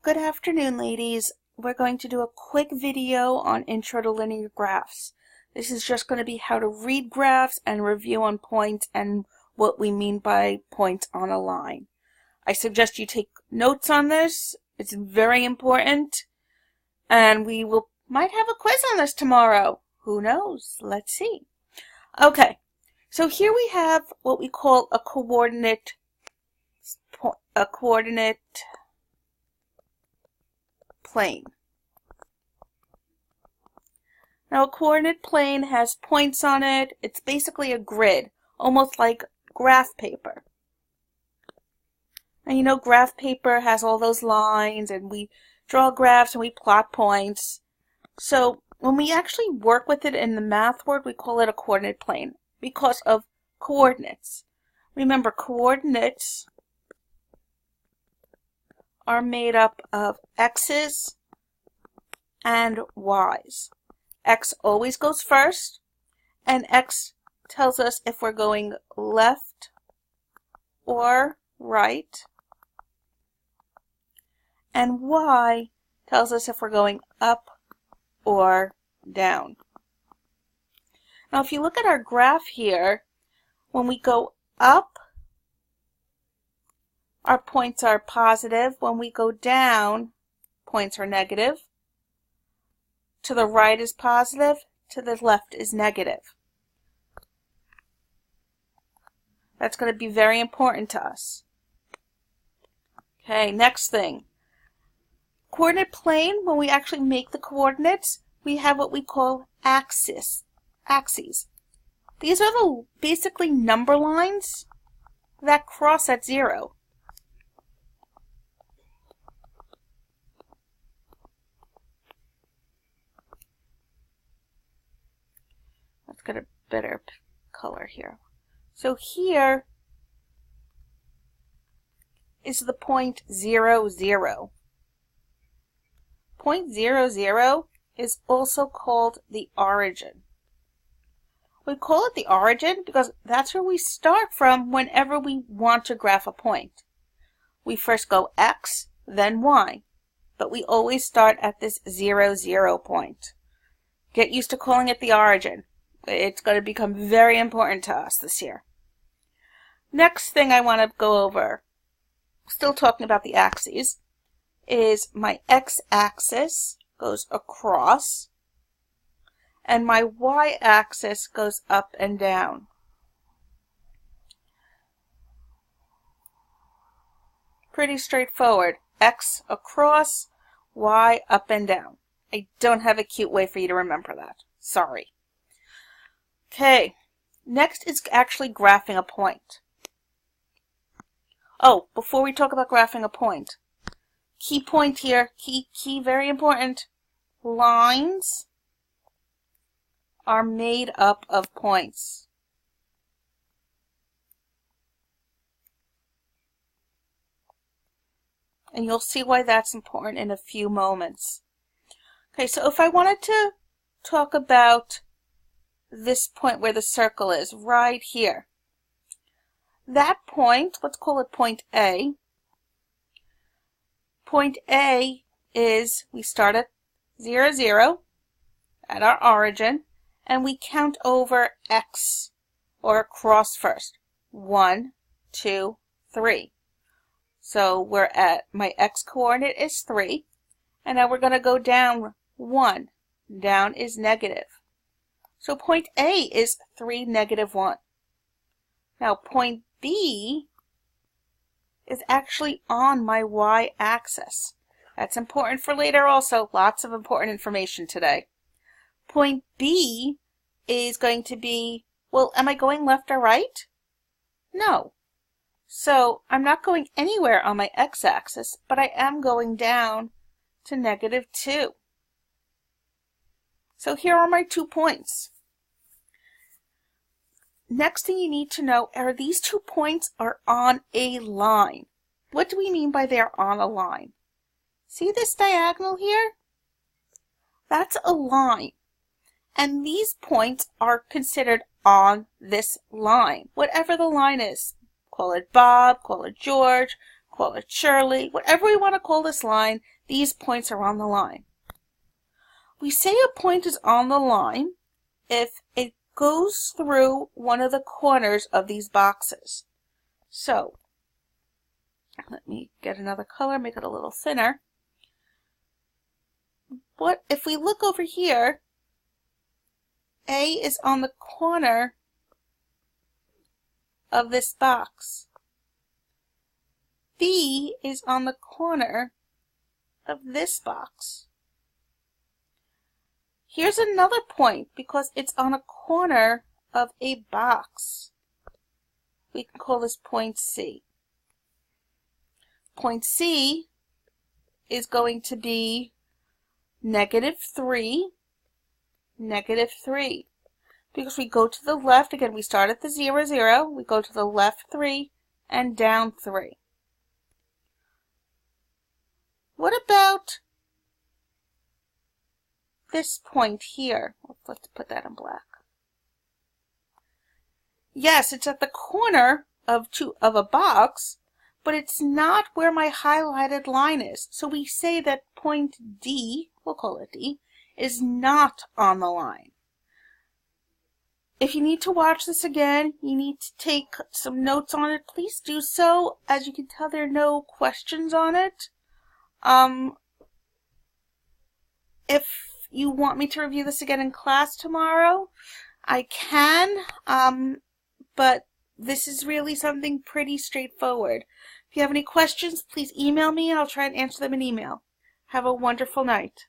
Good afternoon, ladies. We're going to do a quick video on Intro to Linear Graphs. This is just going to be how to read graphs and review on points and what we mean by points on a line. I suggest you take notes on this. It's very important. And we might have a quiz on this tomorrow. Who knows? Let's see. Okay, so here we have what we call a coordinate plane. Now a coordinate plane has points on it. It's basically a grid, almost like graph paper. And you know graph paper has all those lines and we draw graphs and we plot points. So when we actually work with it in the math world, we call it a coordinate plane because of coordinates. Remember, coordinates are made up of x's and y's. X always goes first, and x tells us if we're going left or right, and y tells us if we're going up or down. Now if you look at our graph here, when we go up, our points are positive. When we go down, points are negative. To the right is positive, to the left is negative. That's going to be very important to us. Okay, next thing. Coordinate plane, when we actually make the coordinates, we have what we call axes. These are the basically number lines that cross at 0. Let's get a better color here. So here is the point 0, 0. Point 0, 0 is also called the origin. We call it the origin because that's where we start from whenever we want to graph a point. We first go x, then y, but we always start at this 0, 0 point. Get used to calling it the origin. It's going to become very important to us this year. Next thing I want to go over, still talking about the axes, is my x-axis goes across and my y-axis goes up and down. Pretty straightforward. X across, y up and down. I don't have a cute way for you to remember that. Sorry. Okay, next is actually graphing a point. Oh, before we talk about graphing a point, key point here, key, very important. Lines are made up of points. And you'll see why that's important in a few moments. Okay, so if I wanted to talk about this point where the circle is, right here. That point, let's call it point A. Point A is, we start at 0, 0 at our origin, and we count over x, or across first. 1, 2, 3. So we're at, my x coordinate is 3, and now we're going to go down 1. Down is negative. So point A is 3, negative 1. Now point B is actually on my y-axis. That's important for later also. Lots of important information today. Point B is going to be, well, am I going left or right? No. So I'm not going anywhere on my x-axis, but I am going down to negative 2. So here are my 2 points. Next thing you need to know are these 2 points are on a line. What do we mean by they're on a line? See this diagonal here? That's a line. And these points are considered on this line. Whatever the line is. Call it Bob, call it George, call it Shirley, whatever we want to call this line, these points are on the line. We say a point is on the line if it goes through one of the corners of these boxes. So, let me get another color, make it a little thinner. What if we look over here, A is on the corner of this box. B is on the corner of this box. Here's another point because it's on a corner of a box. We can call this point C. Point C is going to be -3, -3. Because we go to the left, again, we start at the 0, 0, we go to the left 3 and down 3. What about this point here? Let's put that in black. Yes, it's at the corner of a box, but it's not where my highlighted line is. So we say that point D, we'll call it D, is not on the line. If you need to watch this again, you need to take some notes on it, please do so. As you can tell, there are no questions on it. If you want me to review this again in class tomorrow, I can, but this is really something pretty straightforward. If you have any questions, please email me and I'll try and answer them in email. Have a wonderful night.